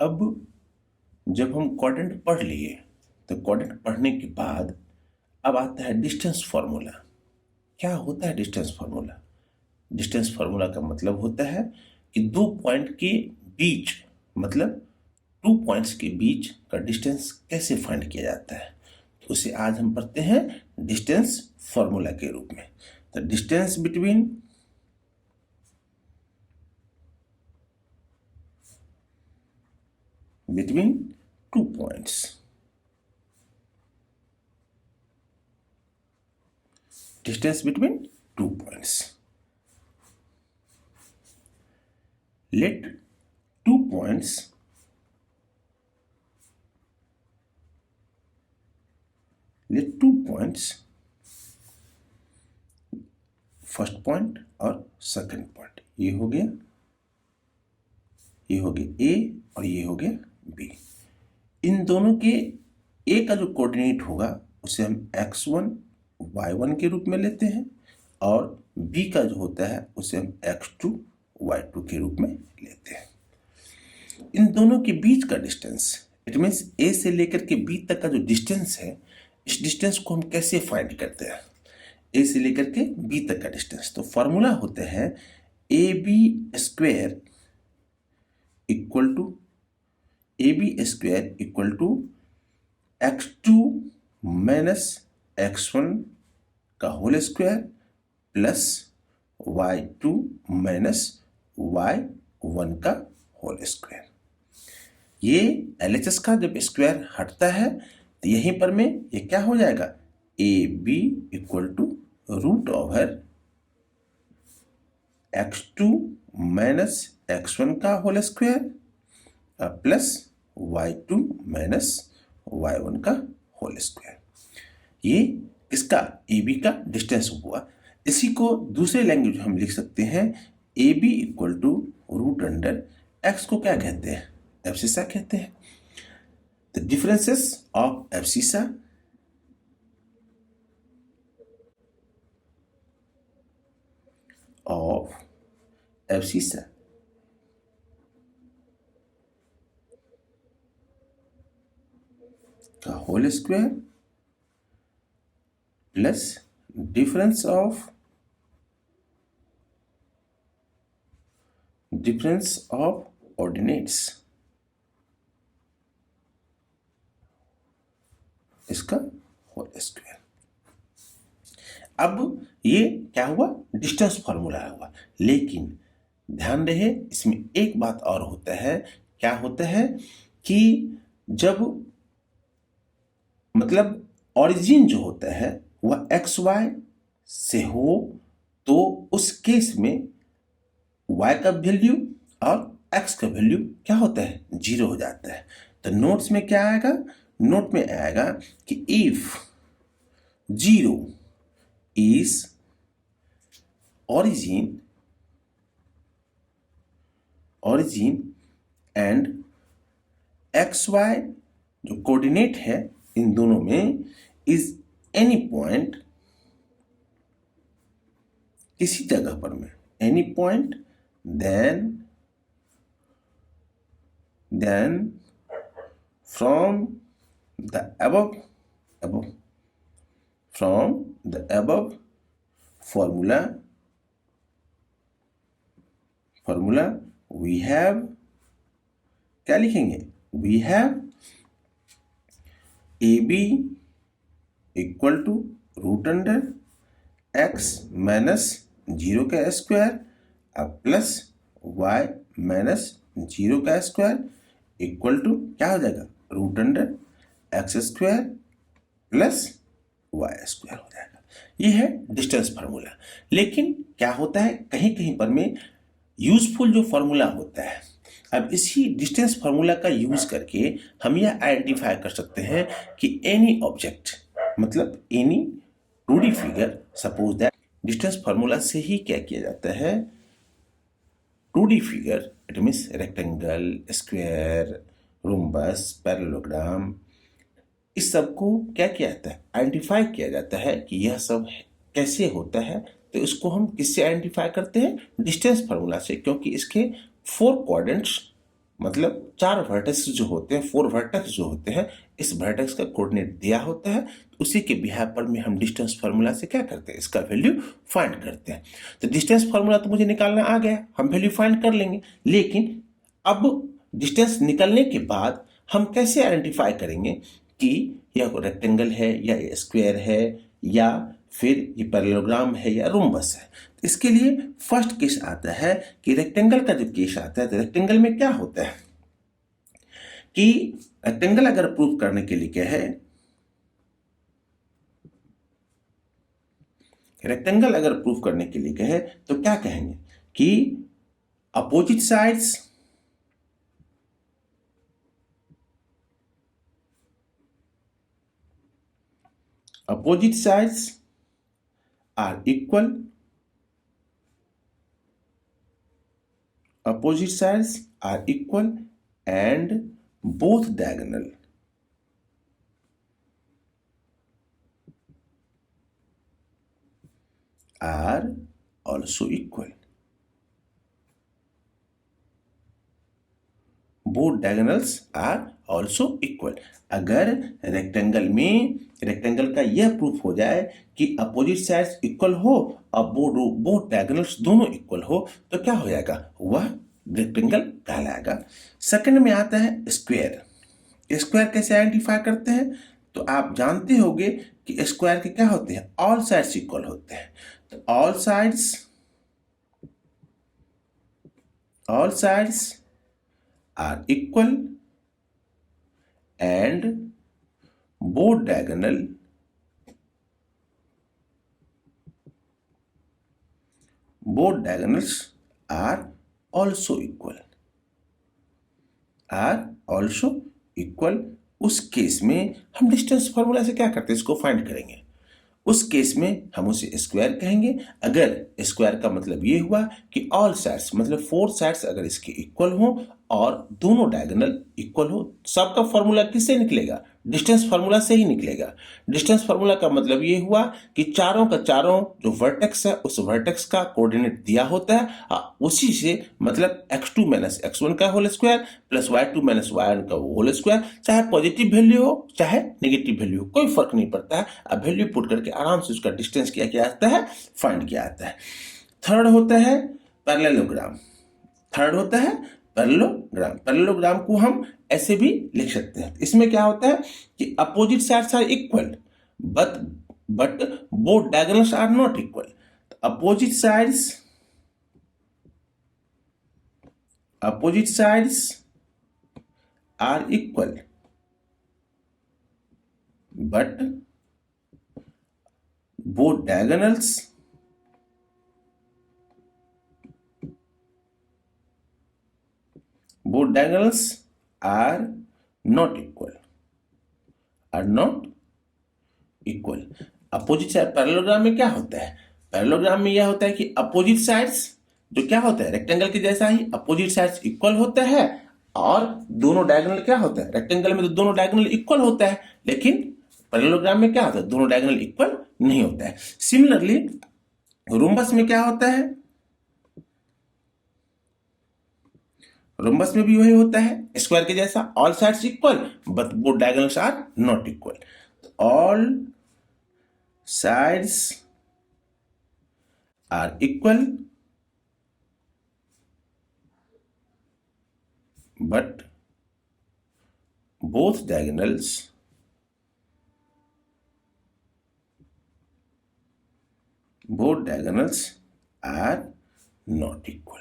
अब जब हम क्वाड्रेंट पढ़ लिए तो क्वाड्रेंट पढ़ने के बाद अब आता है डिस्टेंस फार्मूला। क्या होता है डिस्टेंस फार्मूला? डिस्टेंस फार्मूला का मतलब होता है कि दो पॉइंट के बीच, मतलब 2 पॉइंट्स के बीच का डिस्टेंस कैसे फाइंड किया जाता है, तो उसे आज हम पढ़ते हैं डिस्टेंस फार्मूला के रूप में। तो distance between two points. Distance between 2 points. Let 2 points first point और सेकंड पॉइंट, ये हो गया ए और ये हो गया बी। इन दोनों के ए का जो कोऑर्डिनेट होगा उसे हम x1 y1 के रूप में लेते हैं और बी का जो होता है उसे हम x2 y2 के रूप में लेते हैं। इन दोनों के बीच का डिस्टेंस, इट मीन्स ए से लेकर के बी तक का जो डिस्टेंस है, इस डिस्टेंस को हम कैसे फाइंड करते हैं? ए से लेकर के बी तक का डिस्टेंस, तो फॉर्मूला होता है AB² equal to x2 minus x1 का whole square plus y2 minus y1 का होल स्क्वायर। ये LHS का जब स्क्वायर हटता है तो यहीं पर में ये क्या हो जाएगा, AB equal to root over x2 minus x1 का whole square plus y2 minus y1 का होल स्क्वायर। ये इसका AB का डिस्टेंस हुआ। इसी को दूसरे लैंग्वेज हम लिख सकते हैं AB equal to root under x को क्या कहते हैं, एब्सिसा कहते हैं। द डिफरेंसेस ऑफ एब्सिसा का whole square plus difference of ordinates, इसका होल स्क्वायर। अब ये क्या हुआ, डिस्टेंस फार्मूला हुआ। लेकिन ध्यान रहे इसमें एक बात और होता है। क्या होता है कि जब मतलब ओरिजिन जो होता है वह XY से हो तो उस केस में Y का वैल्यू और X का वैल्यू क्या होता है, 0 हो जाता है। तो नोट्स में क्या आएगा, नोट में आएगा कि if 0 is origin and XY जो कोऑर्डिनेट है इन दोनों में इज एनी पॉइंट, किसी जगह पर में any point, then from the above formula we have, क्या लिखेंगे, we have AB equal to root under x minus 0 का स्क्वायर प्लस y माइनस 0 का स्क्वायर इक्वल टू क्या हो जाएगा, root under x square plus y square हो जाएगा। ये है डिस्टेंस फार्मूला। लेकिन क्या होता है, कहीं कहीं पर में यूजफुल जो फार्मूला होता है, अब इसी डिस्टेंस फार्मूला का यूज करके हम यह आइडेंटिफाई कर सकते हैं कि एनी ऑब्जेक्ट, मतलब any 2D figure, suppose that distance formula से ही क्या किया जाता है, 2D figure, it means rectangle, square, rhombus, parallelogram, इस सब को क्या किया जाता है, आइडेंटिफाई किया जाता है कि यह सब कैसे होता है। तो इसको हम किससे आइडेंटिफाई करते हैं, डिस्टेंस फार्मूला से, क्योंकि इसके 4 क्वाड्रेंट्स मतलब 4 वर्टेक्स जो होते हैं, 4 वर्टेक्स जो होते हैं, इस वर्टेक्स का कोऑर्डिनेट दिया होता है, तो उसी के बिहाफ पर में हम डिस्टेंस फार्मूला से क्या करते हैं, इसका वैल्यू फाइंड करते हैं। तो डिस्टेंस फार्मूला तो मुझे निकालना आ गया, हम वैल्यू फाइंड कर लेंगे। लेकिन अब डिस्टेंस निकलने के बाद हम कैसे आइडेंटिफाई करेंगे कि यह रेक्टेंगल है या स्क्वायर है या फिर ये पैरेललोग्राम है या रोम्बस है। इसके लिए फर्स्ट केस आता है कि रेक्टेंगल का जब केस आता है तो रेक्टेंगल में क्या होता है कि रेक्टेंगल अगर प्रूव करने के लिए क्या है, रेक्टेंगल अगर प्रूव करने के लिए कहे तो क्या कहेंगे कि opposite sides are equal, opposite sides are equal and both diagonal are also equal. Both diagonals are also equal. अगर रेक्टेंगल का यह प्रूफ हो जाए कि अपोजिट साइड्स इक्वल हो और बोथ डायगोनल्स दोनों इक्वल हो तो क्या हो जाएगा, वह रेक्टेंगल कहलाएगा। सेकंड में आता है स्क्वायर। स्क्वायर कैसे आइडेंटिफाई करते हैं, तो आप जानते होंगे कि स्क्वायर के क्या होते हैं, ऑल साइड्स इक्वल होते हैं। तो all sides are equal and both diagonals are also equal। उस केस में हम डिस्टेंस फार्मूला से क्या करते हैं, इसको फाइंड करेंगे। उस केस में हम उसे स्क्वायर कहेंगे। अगर स्क्वायर का मतलब ये हुआ कि ऑल साइड्स मतलब 4 साइड्स अगर इसके इक्वल हो और दोनों डायगोनल इक्वल हो, सबका फॉर्मूला किससे निकलेगा, डिस्टेंस फार्मूला से ही निकलेगा। डिस्टेंस फार्मूला का मतलब ये हुआ कि चारों का चारों जो वर्टेक्स है उस वर्टेक्स का कोऑर्डिनेट दिया होता है, उसी से मतलब x2 माइनस x1 का whole square plus y2 minus y1 का होल स्क्वायर, चाहे पॉजिटिव वैल्यू हो चाहे नेगेटिव वैल्यू हो, कोई फर्क नहीं पड़ता है। अब वैल्यू पुट करके आराम से उसका डिस्टेंस किया आता है, फाइंड किया आता है। थर्ड होता है पैरेललोग्राम। पैरेललोग्राम को हम ऐसे भी लिख सकते हैं। इसमें क्या होता है कि opposite sides are equal but both diagonals are not equal. Opposite sides are equal but both diagonals are not equal। Opposite side parallelogram में क्या होता है, पैरेललोग्राम में यह होता है कि अपोजिट साइड्स जो क्या होता है रेक्टेंगल के जैसा ही अपोजिट साइड्स इक्वल होता है और दोनों डायगोनल क्या होता है, रेक्टेंगल में तो दोनों डायगोनल इक्वल होता है, लेकिन पैरेललोग्राम में क्या होता है, दोनों डायगोनल इक्वल नहीं होता है। सिमिलरली रोम्बस में क्या होता है, रोम्बस में भी वही होता है स्क्वायर के जैसा, all sides equal but both diagonals are not equal. All sides are equal but both diagonals are not equal।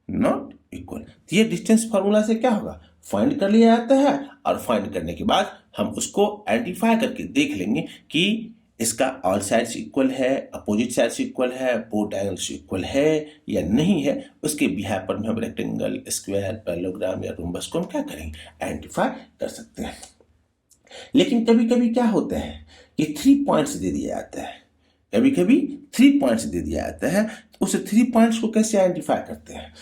तो ये डिस्टेंस फार्मूला से क्या होगा, फाइंड कर लिया जाता है और फाइंड करने के बाद हम उसको आइडेंटिफाई करके देख लेंगे कि इसका ऑल साइड्स इक्वल है, अपोजिट साइड्स इक्वल है, बोथ डायगोनल्स इक्वल है या नहीं है। उसके बिहाफ पर हम रेक्टेंगल, स्क्वायर, पैरेललोग्राम या रोम्बस को हम क्या करेंगे, आइडेंटिफाई कर सकते हैं। लेकिन कभी कभी क्या होता है कि 3 पॉइंट्स दे दिया जाता है, कभी कभी 3 पॉइंट्स दे दिया जाता है, तो उस 3 पॉइंट्स को कैसे आइडेंटिफाई करते हैं।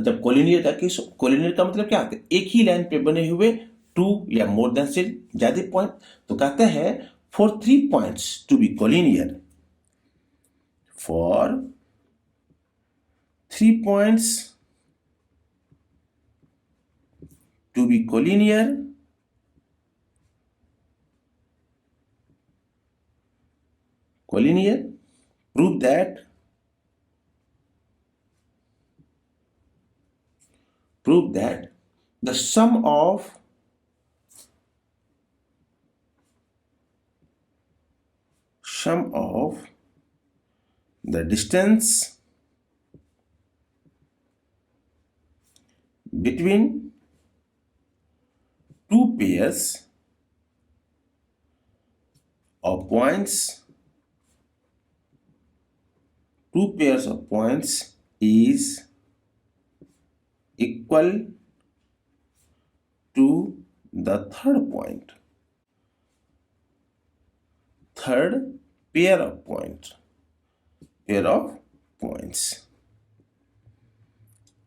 जब कोलिनियर का केस, कोलिनियर का मतलब क्या होता है, एक ही लाइन पे बने हुए 2 या मोर देन से ज्यादा पॉइंट, तो कहते हैं for 3 points to be collinear, for 3 points to be collinear, prove that the sum of the distance between two pairs of points is equal to the third pair of points.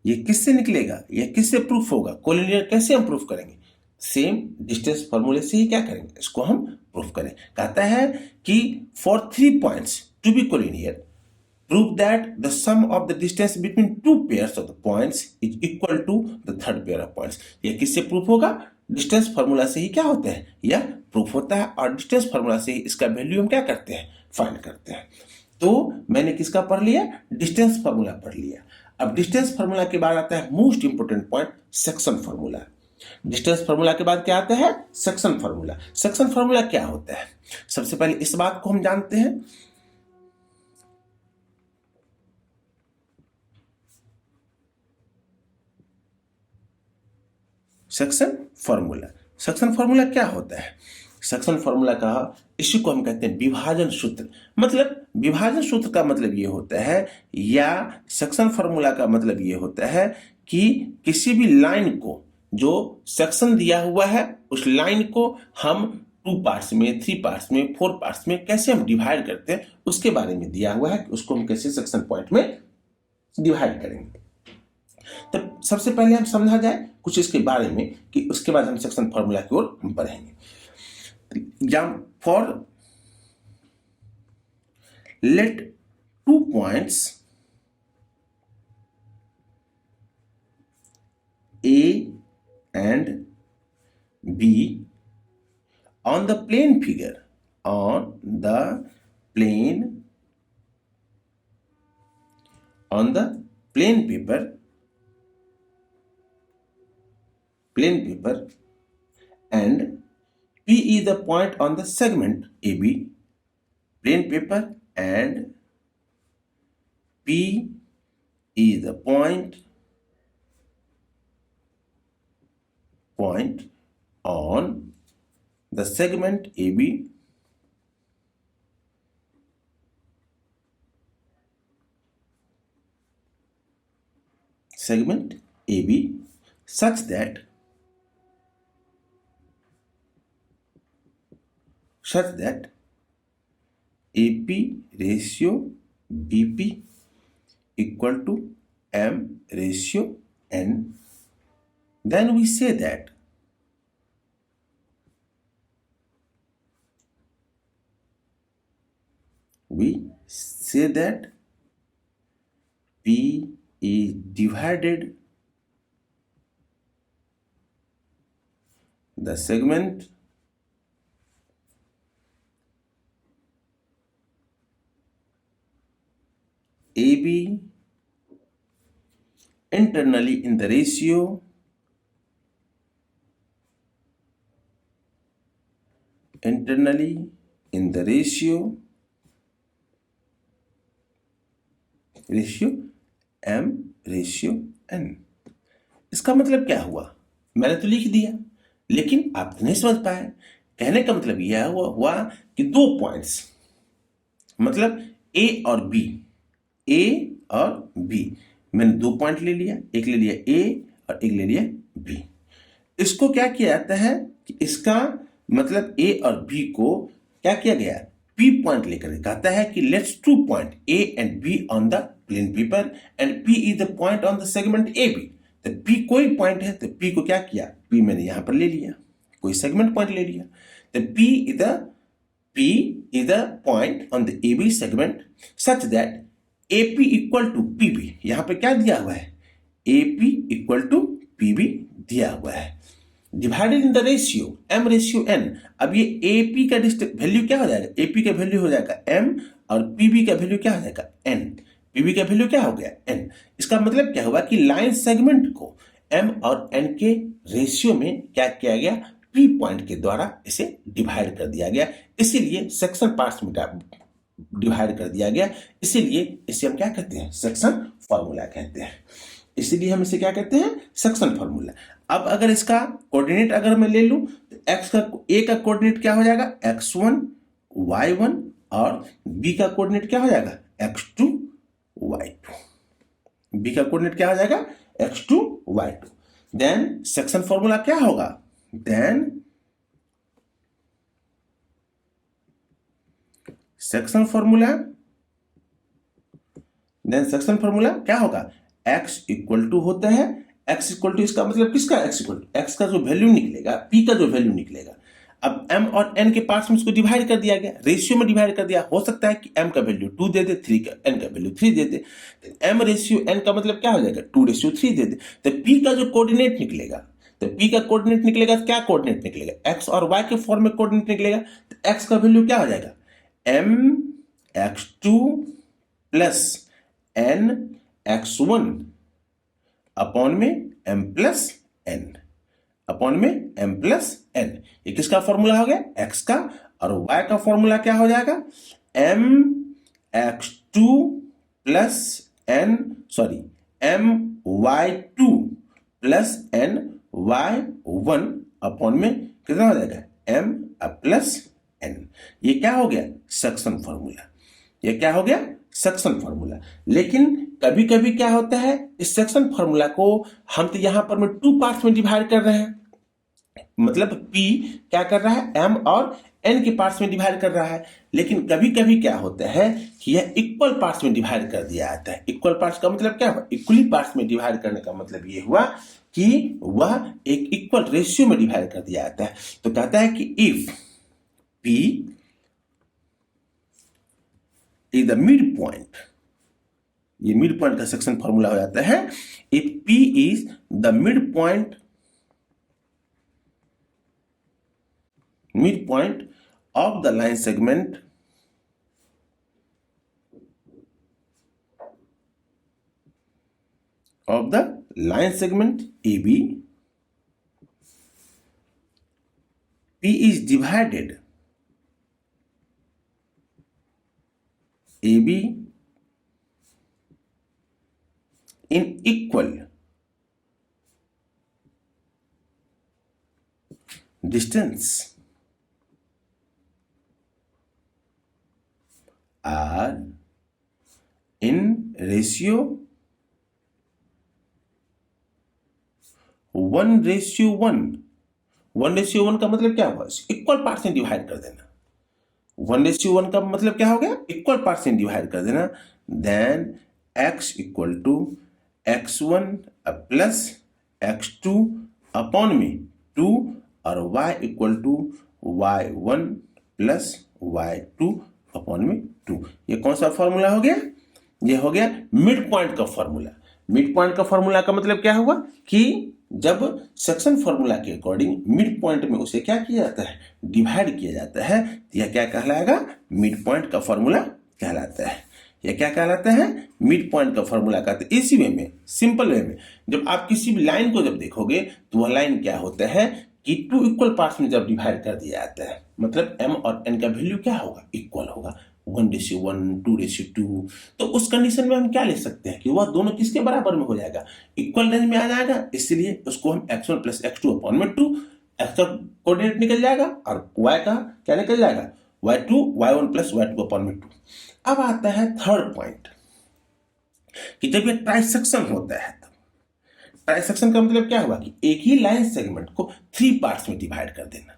ये किससे निकलेगा, ये किससे proof होगा? Collinear कैसे हम proof करेंगे? Same distance फॉर्मूले से ही क्या करेंगे, इसको हम प्रूफ करें। कहता है कि for 3 points to be collinear prove that the sum of the distance between two pairs of the points is equal to the third pair of points. ये किससे प्रूफ होगा? डिस्टेंस फॉर्मूला से ही क्या होता है, यह प्रूफ होता है। और डिस्टेंस फॉर्मूला से ही इसका वैल्यू हम क्या करते हैं, फाइंड करते हैं। तो मैंने किसका पढ़ लिया? डिस्टेंस फॉर्मूला पढ़ लिया। अब डिस्टेंस फॉर्मूला के बाद आता है most important point, section formula. Distance formula के बाद क्या आता है? Section formula. सेक्शन फॉर्मूला क्या होता है? सबसे पहले इस बात को हम जानते हैं, सेक्शन फॉर्मूला क्या होता है? सेक्शन फॉर्मूला का इसी को हम कहते हैं विभाजन सूत्र। मतलब विभाजन सूत्र का मतलब ये होता है, या सेक्शन फॉर्मूला का मतलब ये होता है कि किसी भी लाइन को, जो सेक्शन दिया हुआ है, उस लाइन को हम 2 पार्ट्स में, 3 पार्ट्स में, 4 पार्ट्स में कैसे हम डिवाइड करते हैं, उसके बारे में दिया हुआ है। उसको हम कैसे सेक्शन पॉइंट में डिवाइड करेंगे। तो सबसे पहले हम समझा जाए कुछ इसके बारे में, कि उसके बाद हम सेक्शन फॉर्मूला की ओर हम बढ़ेंगे। For let 2 points A and B on the plane figure, on the plane paper, and P is the point on the segment AB, plane paper, and P is the point on the segment AB, such that AP ratio BP equal to M ratio N. Then we say that P is divided the segment AB internally in the ratio M ratio N। इसका मतलब क्या हुआ? मैंने तो लिख दिया, लेकिन आप तो नहीं समझ पाए। कहने का मतलब यह हुआ कि 2 पॉइंट्स, मतलब A और B, मैंने 2 पॉइंट ले लिया, एक ले लिया A और एक ले लिया B। इसको क्या किया जाता है कि इसका मतलब A और B को क्या किया गया, P पॉइंट लेकर कहता है कि let's 2 point A and B on the plane paper and P is the point on the segment AB। तो P कोई पॉइंट है, तो P को क्या किया, P मैंने यहां पर ले लिया, कोई सेगमेंट पॉइंट ले लिया। तो P is the point on the AB segment such that AP equal to PB। यहां पे क्या दिया हुआ है, AP equal to PB दिया हुआ है। Divided in the ratio m ratio n। अब ये AP का वैल्यू क्या हो जाएगा, AP का वैल्यू हो जाएगा m और PB का वैल्यू क्या हो जाएगा n। PB का वैल्यू क्या हो गया n। इसका मतलब क्या हुआ कि लाइन सेगमेंट को m और n के रेशियो में क्या किया गया, P पॉइंट के द्वारा इसे डिवाइड कर दिया गया, इसीलिए सेक्शन पार्ट्स में डिवाइड कर दिया गया, इसीलिए इसे हम क्या कहते हैं, सेक्शन फॉर्मूला कहते हैं। इसीलिए हम इसे क्या कहते हैं, सेक्शन फॉर्मूला। अब अगर इसका कोऑर्डिनेट अगर मैं ले लूं तो एक्स का ए का कोऑर्डिनेट क्या हो जाएगा x1 y1 और बी का कोऑर्डिनेट क्या हो जाएगा x2 y2। बी का कोऑर्डिनेट क्या हो जाएगा x2 y2। Then section formula क्या होगा, देन सेक्शन फॉर्मूला क्या होगा, x इक्वल टू होता है, x इक्वल टू इसका मतलब किसका, x इक्वल टू x का जो वैल्यू निकलेगा, p का जो वैल्यू निकलेगा। अब m और n के पार्ट्स में इसको डिवाइड कर दिया गया, रेशियो में डिवाइड कर दिया। हो सकता है कि m का वैल्यू 2 दे दे, 3 का n का वैल्यू 3 दे दे, m रेशियो n का मतलब क्या हो जाएगा 2 रेशियो 3 दे दे। तो p का जो कोऑर्डिनेट निकलेगा, तो p का कोऑर्डिनेट निकलेगा, क्या कोऑर्डिनेट निकलेगा, x और y के फॉर्म में कोऑर्डिनेट निकलेगा। तो x का वैल्यू क्या हो जाएगा m x2 plus n x1 upon में m प्लस n, अपॉन में m प्लस n। ये किसका फॉर्मूला हो गया, x का। और y का फॉर्मूला क्या हो जाएगा, m x2 plus n m y2 plus n y1 upon में कितना हो जाएगा m प्लस n। ये क्या हो गया सेक्शन फॉर्मूला, ये क्या हो गया सेक्शन फॉर्मूला। लेकिन कभी कभी क्या होता है, इस सेक्शन फॉर्मूला को हम तो यहां पर में 2 पार्ट्स में डिवाइड कर रहे हैं, मतलब P क्या कर रहा है m और n के पार्ट्स में डिवाइड कर रहा है। लेकिन कभी कभी क्या होता है कि यह इक्वल पार्ट्स में डिवाइड कर दिया जाता है। इक्वल पार्ट्स का मतलब क्या हुआ, इक्वली पार्ट्स में डिवाइड करने का मतलब ये हुआ कि वह एक इक्वल रेशियो में डिवाइड कर दिया जाता है। तो कहता है कि if P is the mid point, ये मिड पॉइंट का सेक्शन फॉर्मूला हो जाता है, if P is the mid point of the line segment AB, P is divided AB in equal distance are in ratio 1:1। 1:1 का मतलब क्या हुआ, equal parts में डिवाइड कर देना। 1:1 का मतलब क्या हो गया, इक्वल पार्ट्स में डिवाइड कर देना। Then x equal to x1 plus x2 upon में 2 और y equal to y1 plus y2 upon में 2। ये कौन सा फॉर्मूला हो गया, ये हो गया मिड पॉइंट का फॉर्मूला। मिड पॉइंट का फॉर्मूला का मतलब क्या हुआ कि जब सेक्शन फॉर्मूला के अकॉर्डिंग मिड पॉइंट में उसे क्या किया जाता है, डिवाइड किया जाता है, तो यह क्या कहलाएगा, मिड पॉइंट का फॉर्मूला कहलाता है। यह क्या कहलाता है, मिड पॉइंट का फॉर्मूला कहते हैं। इसी वे में, सिंपल वे में, जब आप किसी भी लाइन को जब देखोगे तो वह लाइन क्या होता है कि 2 इक्वल पार्ट्स में जब डिवाइड कर दिया जाता है, मतलब m और n का वैल्यू क्या होगा, इक्वल होगा, 1:1 2:2। तो उस कंडीशन में हम क्या ले सकते हैं कि वह दोनों किसके बराबर में हो जाएगा, इक्वल रेंज में आ जाएगा। इसलिए उसको हम x1 प्लस x2 अपॉन में 2, x का कोऑर्डिनेट निकल जाएगा और y का क्या निकल जाएगा, y1 प्लस y2 अपॉन में 2। अब आता है थर्ड पॉइंट कि जब ये ट्राइसेक्शन होता है, ट्राइसेक्शन का मतलब क्या हुआ कि एक ही लाइन सेगमेंट को 3 पार्ट्स में डिवाइड कर देना।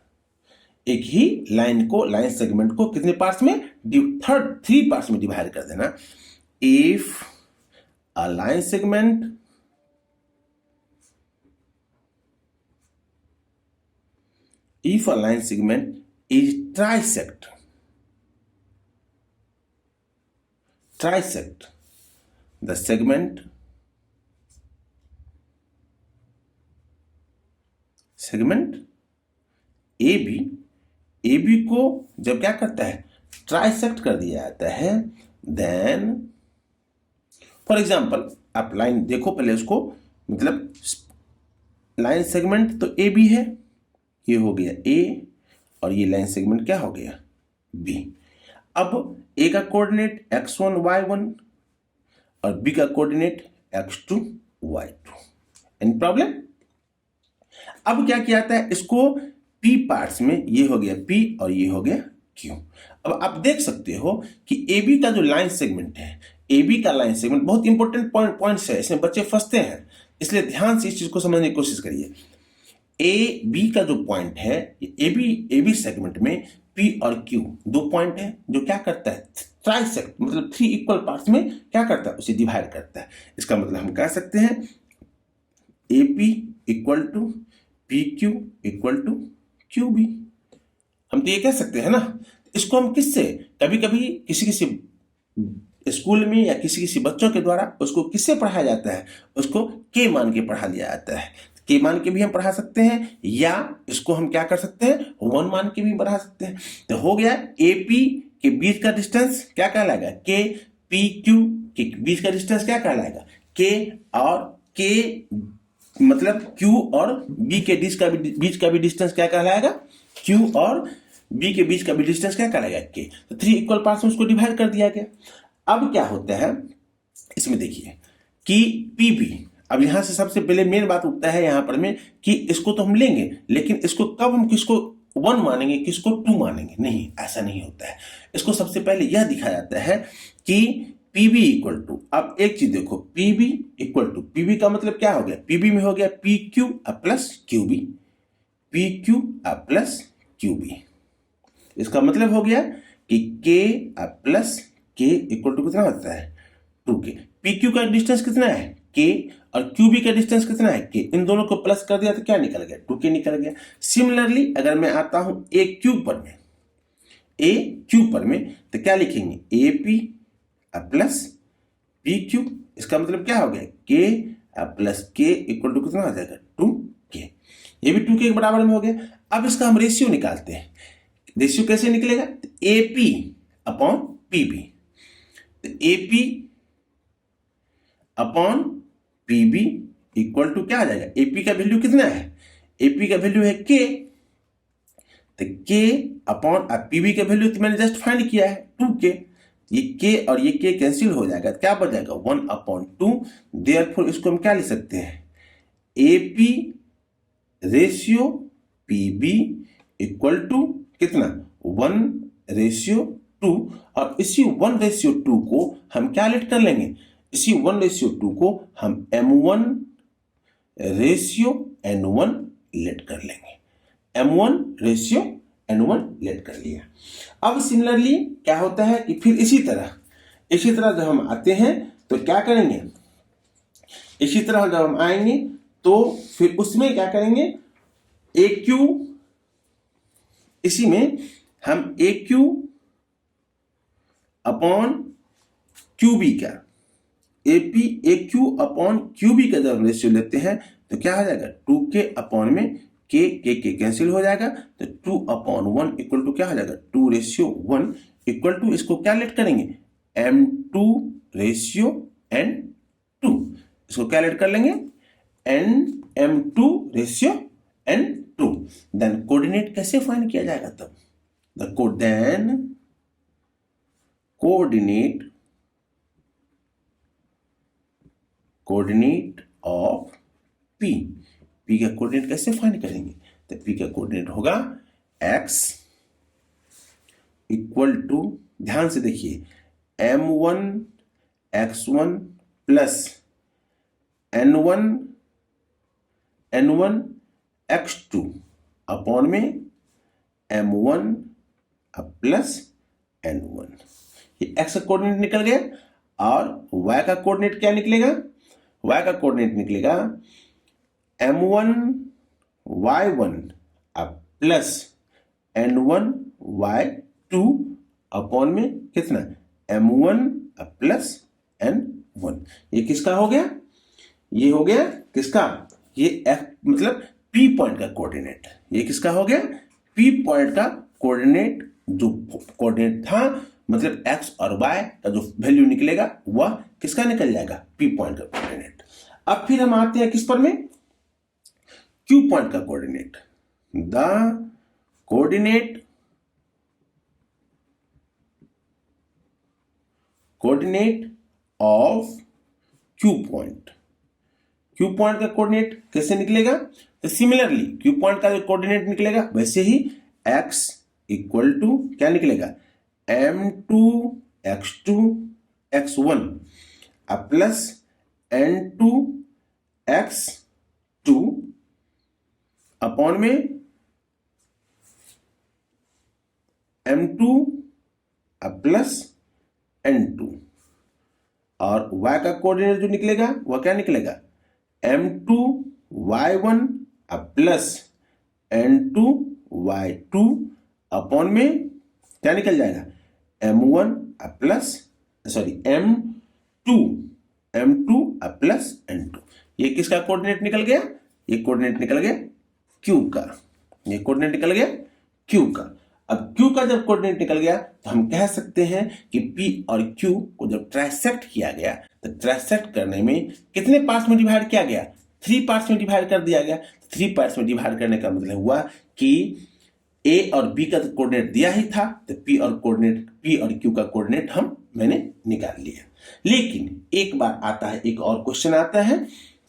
एक ही लाइन सेगमेंट को कितने पार्ट्स में, 3 पार्ट्स में डिवाइड कर देना। If a line segment is trisect the segment segment A B को जब क्या करता है, ट्राइसेक्ट कर दिया जाता है, देन फॉर एग्जाम्पल आप लाइन देखो पहले उसको, मतलब लाइन सेगमेंट तो ए बी है, ये हो गया ए, और ये लाइन सेगमेंट क्या हो गया, बी। अब ए का कोऑर्डिनेट x1 y1 और बी का coordinate x2 y2। Any problem? अब क्या किया जाता है, इसको p पार्ट्स में, ये हो गया p और ये हो गया q। अब आप देख सकते हो कि ए बी का जो लाइन सेगमेंट है, ए बी का लाइन सेगमेंट बहुत इंपॉर्टेंट पॉइंट्स है, इसमें बच्चे फंसते हैं, इसलिए ध्यान से इस चीज को समझने की कोशिश करिए। ए बी का जो पॉइंट है, ए बी सेगमेंट में P और Q दो पॉइंट है, जो क्या करता है, ट्राइसेक्ट, मतलब 3 इक्वल पार्ट्स में क्या करता है, उसे डिवाइड करता है। इसका मतलब हम कह सकते हैं AP equal to PQ equal to QB। हम तो ये कह सकते हैं ना। इसको हम किससे, कभी कभी किसी स्कूल में या किसी बच्चों के द्वारा उसको किससे पढ़ाया जाता है, उसको K मान के पढ़ा लिया जाता है। K मान के भी हम पढ़ा सकते हैं, या इसको हम क्या कर सकते हैं, 1 मान के भी बढ़ा सकते हैं। तो हो गया AP के बीच का डिस्टेंस क्या कहलाएगा, K, PQ के बीच का डिस्टेंस क्या कहलाएगा, K, और K मतलब Q और B के बीच का भी डिस्टेंस क्या कहलाएगा, Q और B के बीच का भी डिस्टेंस क्या कहलाएगा, K। तो 3 इक्वल पार्ट्स में उसको डिवाइड कर दिया गया। अब क्या होता है इसमें, देखिए कि PB, अब यहां से सबसे पहले मेन बात उठता है यहां पर में कि इसको तो हम लेंगे, लेकिन इसको कब हम किसको 1 मानेंगे, किसको 2 मानेंगे, नहीं, ऐसा नहीं होता है। इसको सबसे पहले यह दिखाया जाता है कि PB इक्वल टू, अब एक चीज देखो, PB इक्वल टू, PB का मतलब क्या हो गया, PB में हो गया PQ plus QB, PQ plus QB। इसका मतलब हो गया कि K plus K equal to कितना होता है, 2K। PQ का डिस्टेंस कितना है, K, और QB का डिस्टेंस कितना है, K। इन दोनों को प्लस कर दिया तो क्या निकल गया, 2K निकल गया। सिमिलरली अगर मैं आता हूं AQ पर में तो क्या लिखेंगे, AP प्लस PQ। इसका मतलब क्या हो गया, K plus K equal to कितना हो जाएगा, 2K। ये भी 2K के बराबर में हो गया। अब इसका हम रेशियो निकालते हैं। रेशियो कैसे निकलेगा, AP अपॉन PB। तो AP upon PB equal to क्या आ जाएगा, AP का वैल्यू कितना है, AP का वैल्यू है K, तो K अपॉन PB का वैल्यू तो मैंने जस्ट फाइंड किया है 2K। ये K और ये K कैंसिल हो जाएगा, क्या बच जाएगा, 1/2। देयरफॉर इसको हम क्या लिख सकते हैं, AP ratio PB equal to कितना, 1/2। और इसी 1/2 को हम क्या लेट कर लेंगे, इसी 1/2 को हम M1 रेशियो N1 लेट कर लेंगे। M1 रेशियो N1 लेट कर लिया। अब सिमिलरली क्या होता है कि फिर इसी तरह जब हम आते हैं तो क्या करेंगे, इसी तरह जब हम आएंगे तो फिर उसमें क्या करेंगे, AQ, इसी में हम AQ अपॉन QB का, AP AQ अपॉन QB का जब रेशियो लेते हैं तो क्या हो जाएगा, 2K अपॉन में K कैंसिल हो जाएगा, तो 2/1 इक्वल टू क्या हो जाएगा, 2/1 इक्वल टू, इसको क्या लेट करेंगे, M2 रेशियो N2। इसको क्या लेट कर लेंगे, M2 ratio N2। Then coordinate कैसे फाइंड किया जाएगा, तब कोऑर्डिनेट ऑफ P का कोऑर्डिनेट कैसे फाइंड करेंगे, तो P का कोऑर्डिनेट होगा x इक्वल टू, ध्यान से देखिए, M1 x1 plus N1 x2 upon में M1 प्लस N1। ये x का कोऑर्डिनेट निकल गया, और y का कोऑर्डिनेट क्या निकलेगा, y का कोऑर्डिनेट निकलेगा M1 y1 plus N1 y2 upon में कितना, M1 प्लस N1। ये किसका हो गया, ये हो गया किसका, ये F मतलब पी पॉइंट का कोऑर्डिनेट, ये किसका हो गया, पी पॉइंट का कोऑर्डिनेट, जो कोऑर्डिनेट था मतलब एक्स और वाई का जो वैल्यू निकलेगा वह किसका निकल जाएगा, पी पॉइंट का कोऑर्डिनेट। अब फिर हम आते हैं किस पर में, क्यू पॉइंट का coordinate. The coordinate of Q point, Q point का कोऑर्डिनेट कैसे निकलेगा, तो सिमिलरली क्यू पॉइंट का जो कोऑर्डिनेट निकलेगा वैसे ही x इक्वल टू क्या निकलेगा, m2 x2 x1 plus n2 x2 upon में m2 प्लस n2, और y का कोऑर्डिनेट जो निकलेगा वह क्या निकलेगा, m2 y1 plus n2 y2 upon में क्या निकल जाएगा, m1 plus m2 plus n2। ये किसका कोऑर्डिनेट निकल गया, ये कोऑर्डिनेट निकल गया q का, ये कोऑर्डिनेट निकल गया q का। अब q का जब कोऑर्डिनेट निकल गया तो हम कह सकते हैं कि p और q को जब ट्राइसेक्ट किया गया तो ट्राइसेक्ट करने में कितने पार्ट्स में डिवाइड किया गया, 3 पार्ट्स में डिवाइड कर दिया गया। 3 पार्ट्स में डिवाइड करने का मतलब हुआ कि a और b का तो कोऑर्डिनेट दिया ही था, तो p और q का कोऑर्डिनेट मैंने निकाल लिया। लेकिन एक बार आता है, एक और क्वेश्चन आता है,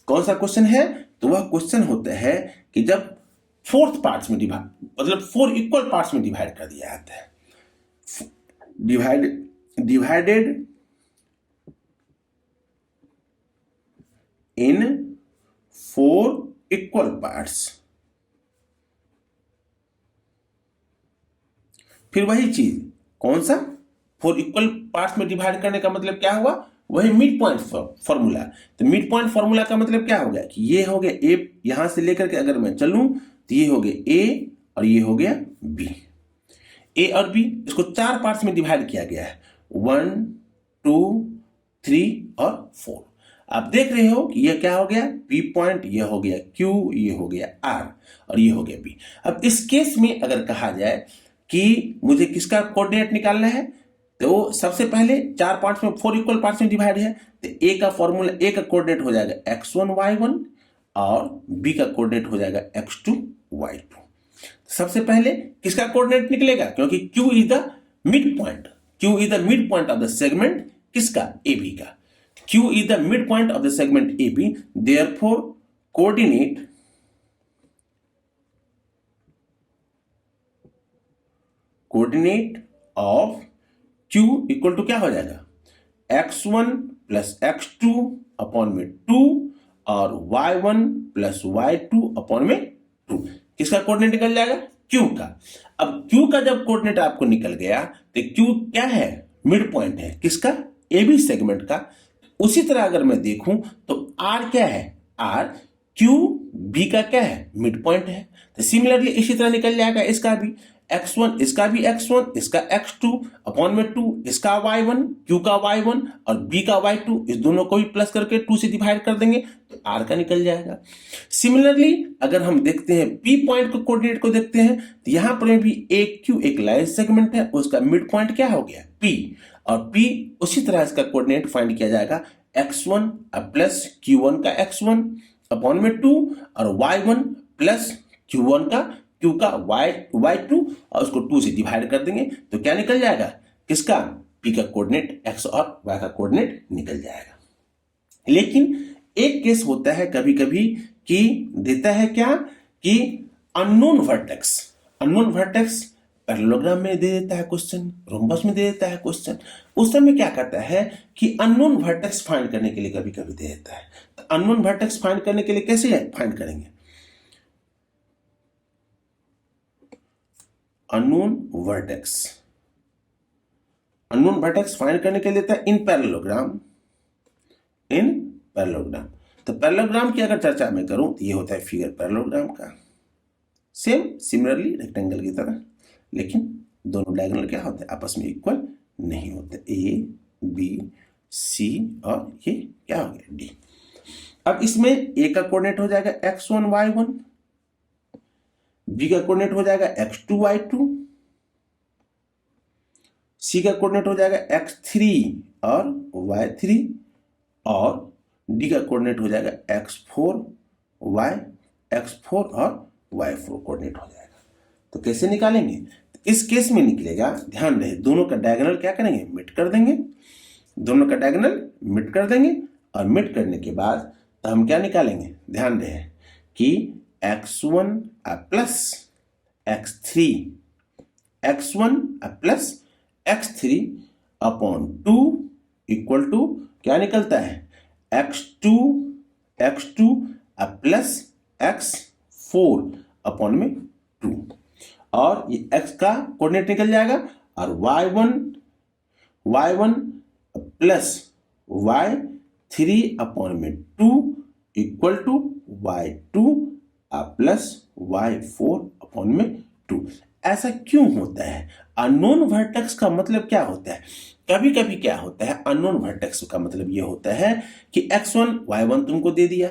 कौन सा क्वेश्चन है, तो वह क्वेश्चन होता है कि जब 4 पार्ट्स में मतलब 4 इक्वल पार्ट्स में डिवाइड कर दिया जाता है, डिवाइडेड इन 4 इक्वल पार्ट्स। फिर वही चीज कौन सा, 4 इक्वल पार्ट्स में डिवाइड करने का मतलब क्या हुआ, वही मिड पॉइंट फॉर्मूला। तो मिड पॉइंट फॉर्मूला का मतलब क्या हो गया कि ये हो गया ए, यहां से लेकर के अगर मैं चलूं तो ये हो गया ए और ये हो गया बी। ए और बी इसको 4 पार्ट्स में डिवाइड किया गया है, 1 2 3 और 4। आप देख रहे हो कि ये क्या हो गया, पी पॉइंट, ये हो गया क्यू, ये हो गया आर और ये हो गया बी। अब इस केस में अगर कहा जाए कि मुझे किसका कोऑर्डिनेट निकालना है, तो सबसे पहले 4 पार्ट्स में 4 इक्वल पार्ट्स में डिवाइड है, तो ए का फॉर्मूला, ए का कोऑर्डिनेट हो जाएगा x1 y1 और बी का कोऑर्डिनेट हो जाएगा x2 y2। सबसे पहले किसका कोऑर्डिनेट निकलेगा, क्योंकि Q is the mid point, Q is the mid point of the segment किसका, AB का। Q is the mid point of the segment AB, therefore coordinate of Q equal to क्या हो जाएगा, x1 प्लस x2 अपॉन में 2 और y1 plus y2 upon में 2। किसका coordinate निकल जाएगा, Q का। अब Q का जब कोऑर्डिनेट आपको निकल गया तो Q क्या है, मिड पॉइंट है किसका, AB सेगमेंट का। उसी तरह अगर मैं देखूं तो R क्या है, R Q B का क्या है, मिड पॉइंट है। तो सिमिलरली इसी तरह निकल जाएगा इसका भी, x1 इसका भी x1, इसका x2 अपॉन में 2, इसका y1, q का y1 और b का y2, इस दोनों को भी प्लस करके 2 से डिवाइड कर देंगे तो r का निकल जाएगा। सिमिलरली अगर हम देखते हैं p पॉइंट को कोऑर्डिनेट को देखते हैं तो यहां पर भी aq एक लाइन सेगमेंट है, उसका मिड पॉइंट क्या हो गया, p, और p उसी तरह इसका कोऑर्डिनेट फाइंड किया जाएगा x1 प्लस q1 का x1 अपॉन में 2 और y1 प्लस q1 का q का y2 और उसको 2 से डिवाइड कर देंगे तो क्या निकल जाएगा, किसका, p का कोऑर्डिनेट x और y का कोऑर्डिनेट निकल जाएगा। लेकिन एक केस होता है कभी कभी कि देता है क्या, कि अननोन वर्टेक्स पैरेललोग्राम में दे देता है क्वेश्चन, रोम्बस में दे देता है क्वेश्चन। उस समय क्या करता है कि अननोन वर्टेक्स फाइंड करने के लिए कभी कभी दे देता है। तो अननोन वर्टेक्स फाइंड करने के लिए कैसे फाइंड करेंगे, अननोन वर्टेक्स फाइंड करने के लिए देता है इन पैरेललोग्राम। तो पैरेललोग्राम की अगर चर्चा मैं करूं तो ये होता है फिगर पैरेललोग्राम का, सिमिलरली रेक्टेंगल की तरह, लेकिन दोनों डायगोनल क्या होते हैं, आपस में इक्वल नहीं होते, ए बी सी और ये क्या हो गया डी। अब इसमें ए का कोऑर्डिनेट हो जाएगा x1 y1 बी का कोऑर्डिनेट हो जाएगा x2 y2, सी का कोऑर्डिनेट हो जाएगा x3 और y3, और डी का कोऑर्डिनेट हो जाएगा x4 और y4 कोऑर्डिनेट हो जाएगा। तो कैसे निकालेंगे? तो इस केस में निकलेगा, ध्यान रहे, दोनों का डायगोनल क्या करेंगे, मिट कर देंगे, दोनों का डायगोनल मिट कर देंगे, और मिट करने के बाद तो हम क्या निकालेंगे, ध्यान रहे कि x1 plus x3 upon 2 equal to क्या निकलता है, x2 प्लस x4 अपॉन में 2, और ये x का कोऑर्डिनेट निकल जाएगा, और y1 प्लस y3 अपॉन में 2 equal to y2 plus y4 upon में 2। ऐसा क्यों होता है? अननोन वर्टेक्स का मतलब क्या होता है? कभी कभी क्या होता है, अननोन वर्टेक्स का मतलब ये होता है कि x1 y1 तुमको दे दिया,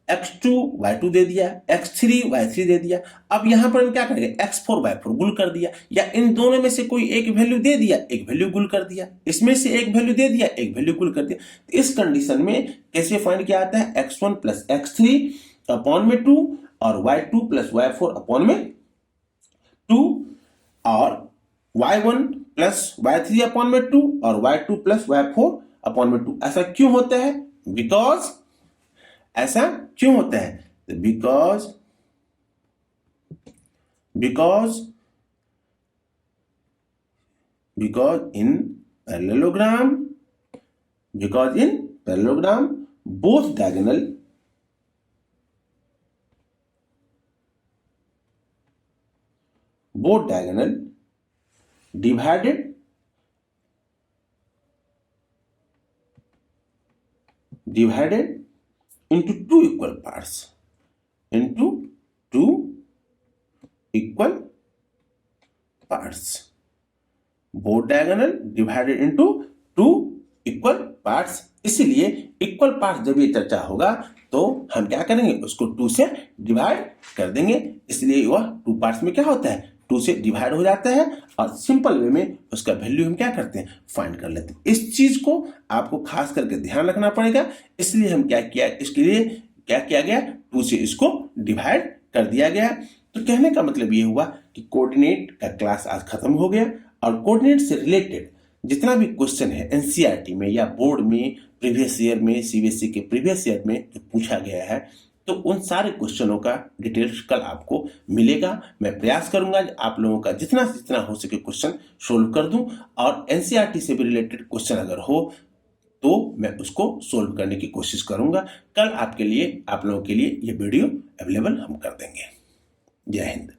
x2 y2 दे दिया, x3 y3 दे दिया। अब यहां पर हम क्या करेंगे, x4 y4 गुल कर दिया, या इन दोनों में से कोई एक वैल्यू दे दिया, एक वैल्यू गुल कर दिया, इसमें से एक वैल्यू दे दिया, एक वैल्यू गुल कर दिया। तो इस कंडीशन में कैसे फाइंड किया आता है, x1 प्लस x3 अपॉन में 2 और y2 प्लस y4 अपॉन में 2, और y1 प्लस y3 अपॉन में 2 और y2 प्लस y4 अपॉन में 2। ऐसा क्यों होता है? ऐसा क्यों होता है? Because in parallelogram both diagonal divided into two equal parts, both diagonal divided into two equal parts। इसलिए इक्वल पार्ट जब ये चर्चा होगा तो हम क्या करेंगे, उसको 2 से डिवाइड कर देंगे। इसलिए वह 2 पार्ट्स में क्या होता है, 2 से डिवाइड हो जाता है, और सिंपल वे में उसका वैल्यू हम क्या करते हैं, फाइंड कर लेते हैं। इस चीज को आपको खास करके ध्यान रखना पड़ेगा। इसलिए हम क्या किया, इसके लिए क्या किया गया, 2 से इसको डिवाइड कर दिया गया। तो कहने का मतलब ये हुआ कि कोऑर्डिनेट का क्लास आज खत्म हो गया, और कोऑर्डिनेट से रिलेटेड जितना भी क्वेश्चन है एनसीईआरटी में या बोर्ड में प्रीवियस ईयर में, सीबीएसई के प्रीवियस ईयर में जो पूछा गया है, तो उन सारे क्वेश्चनों का डिटेल्स कल आपको मिलेगा। मैं प्रयास करूंगा आप लोगों का जितना हो सके क्वेश्चन सोल्व कर दूं, और एनसीईआरटी से भी रिलेटेड क्वेश्चन अगर हो तो मैं उसको सोल्व करने की कोशिश करूंगा। कल आपके लिए, आप लोगों के लिए ये वीडियो अवेलेबल हम कर देंगे। जय हिंद।